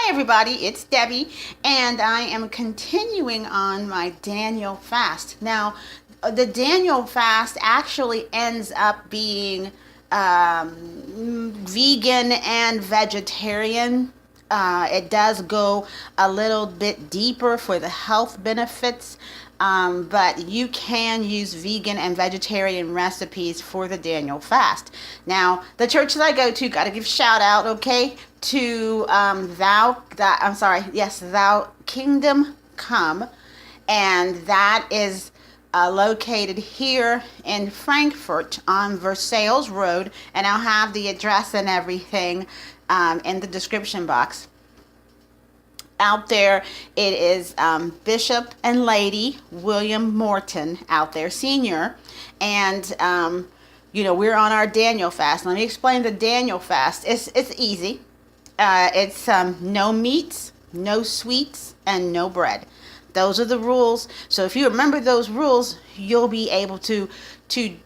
Hi everybody, it's Debbie, and I am continuing on my Daniel fast. Now, the Daniel fast actually ends up being vegan and vegetarian. It does go a little bit deeper for the health benefits, but you can use vegan and vegetarian recipes for the Daniel fast. Now, the church that I go to, got to give shout out, okay, to Thou Kingdom Come, and that is located here in Frankfurt on Versailles Road, and I'll have the address and everything in the description box. Out there, it is Bishop and Lady William Morton out there, Senior, and we're on our Daniel fast. Let me explain the Daniel fast. It's easy. It's no meats, no sweets, and no bread. Those are the rules. So if you remember those rules, you'll be able to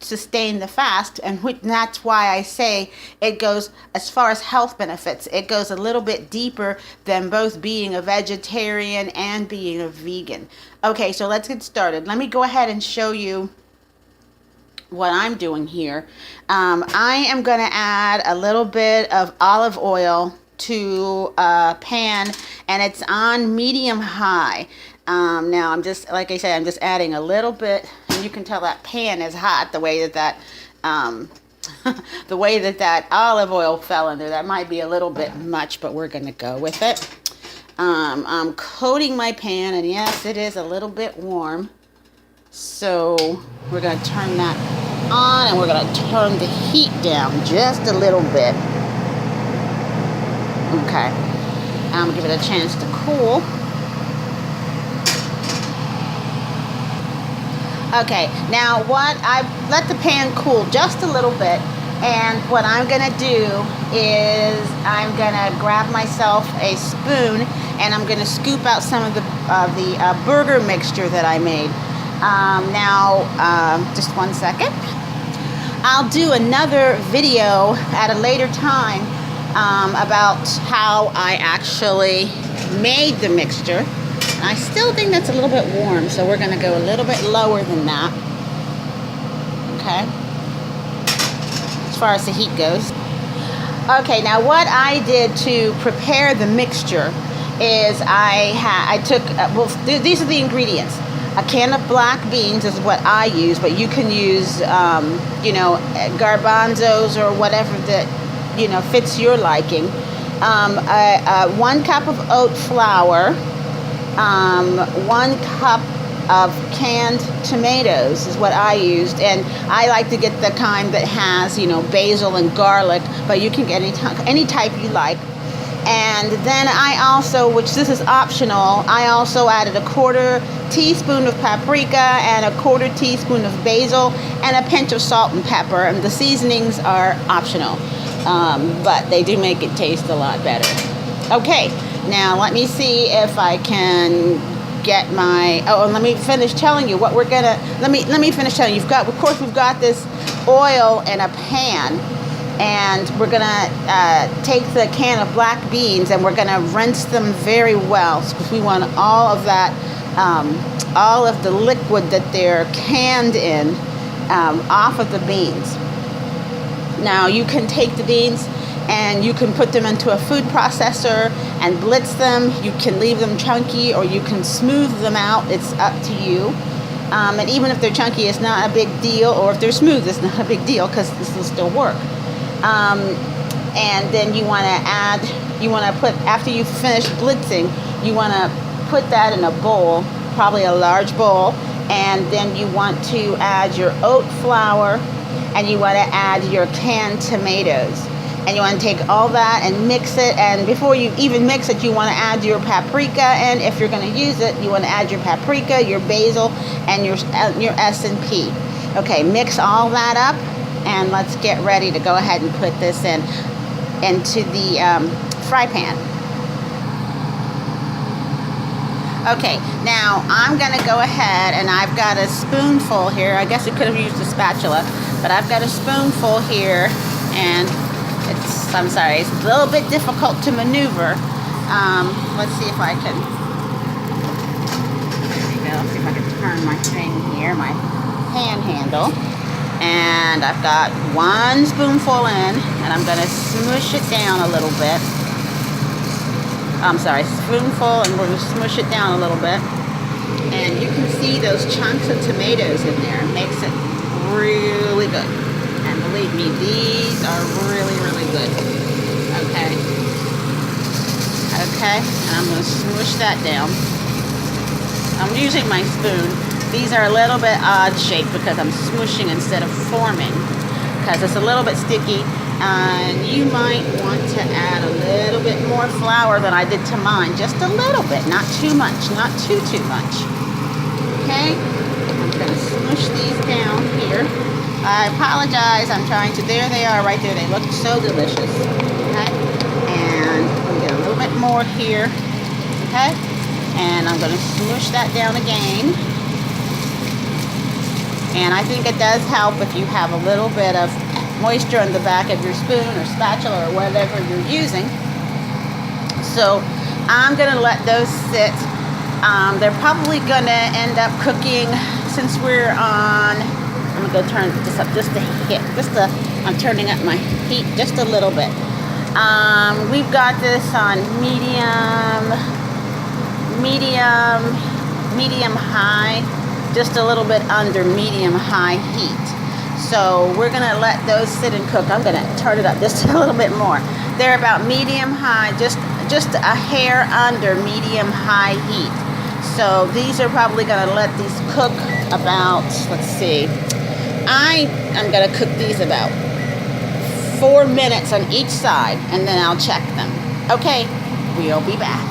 sustain the fast. And that's why I say it goes, as far as health benefits, it goes a little bit deeper than both being a vegetarian and being a vegan. Okay, so let's get started. Let me go ahead and show you what I'm doing here. I am going to add a little bit of olive oil to a pan, and it's on medium high. Now I'm just, like I said, I'm just adding a little bit, and you can tell that pan is hot the way that the way that olive oil fell in there. That might be a little bit much, but we're going to go with it. I'm coating my pan, and yes, it is a little bit warm. So we're going to turn that on, and we're going to turn the heat down just a little bit. Okay, I'm going to give it a chance to cool. Okay, now I let the pan cool just a little bit, and what I'm going to do is I'm going to grab myself a spoon, and I'm going to scoop out some of the burger mixture that I made. Just 1 second. I'll do another video at a later time about how I actually made the mixture. I still think that's a little bit warm, so we're going to go a little bit lower than that. Okay, as far as the heat goes. Okay, now what I did to prepare the mixture is I took, these are the ingredients. A can of black beans is what I use, but you can use, garbanzos or whatever that, fits your liking. 1 cup of oat flour, 1 cup of canned tomatoes is what I used, and I like to get the kind that has, basil and garlic, but you can get any type you like. And then I also, which this is optional, I also added a 1/4 teaspoon of paprika and a 1/4 teaspoon of basil and a pinch of salt and pepper, and the seasonings are optional, but they do make it taste a lot better. Okay, now let me see if I can get my, and let me finish telling you what we're gonna, let me finish telling you. Of course we've got this oil in a pan, and we're gonna take the can of black beans, and we're gonna rinse them very well, because we want all of that, all of the liquid that they're canned in off of the beans. Now you can take the beans and you can put them into a food processor and blitz them. You can leave them chunky, or you can smooth them out. It's up to you. And even if they're chunky, it's not a big deal, or if they're smooth, it's not a big deal, because this will still work. And then you want to put, after you finish blitzing, you want to put that in a bowl, probably a large bowl, and then you want to add your oat flour, and you want to add your canned tomatoes. And you want to take all that and mix it, and before you even mix it, you want to add your paprika, and if you're going to use it, you want to add your paprika, your basil, and your S&P. Okay, mix all that up, and let's get ready to go ahead and put this into the fry pan. Okay, now I'm going to go ahead, and I've got a spoonful here. I guess I could have used a spatula, but I've got a spoonful here, and it's a little bit difficult to maneuver. Let's see if I can. There we go. See if I can turn my thing here, my pan handle. And I've got 1 spoonful in, and I'm going to smush it down a little bit. I'm sorry, spoonful, and we're going to smush it down a little bit. And you can see those chunks of tomatoes in there. It makes it really good. And believe me, these are really, really good. Okay. Okay, and I'm going to smush that down. I'm using my spoon. These are a little bit odd shaped because I'm smushing instead of forming, because it's a little bit sticky, and you might want to add a little bit more flour than I did to mine. Just a little bit, not too much, not too much. Okay, I'm going to smush these down here. I apologize, I'm trying to, there they are right there. They look so delicious. Okay, and I'm going to get a little bit more here. Okay, and I'm going to smush that down again. And I think it does help if you have a little bit of moisture in the back of your spoon or spatula or whatever you're using. So I'm going to let those sit. They're probably going to end up cooking, since we're on, I'm going to go turn this up just a hit. I'm turning up my heat just a little bit. We've got this on medium high. Just a little bit under medium-high heat. So we're going to let those sit and cook. I'm going to turn it up just a little bit more. They're about medium-high, just a hair under medium-high heat. So these are probably going to let these cook about, let's see, I am going to cook these about 4 minutes on each side, and then I'll check them. Okay, we'll be back.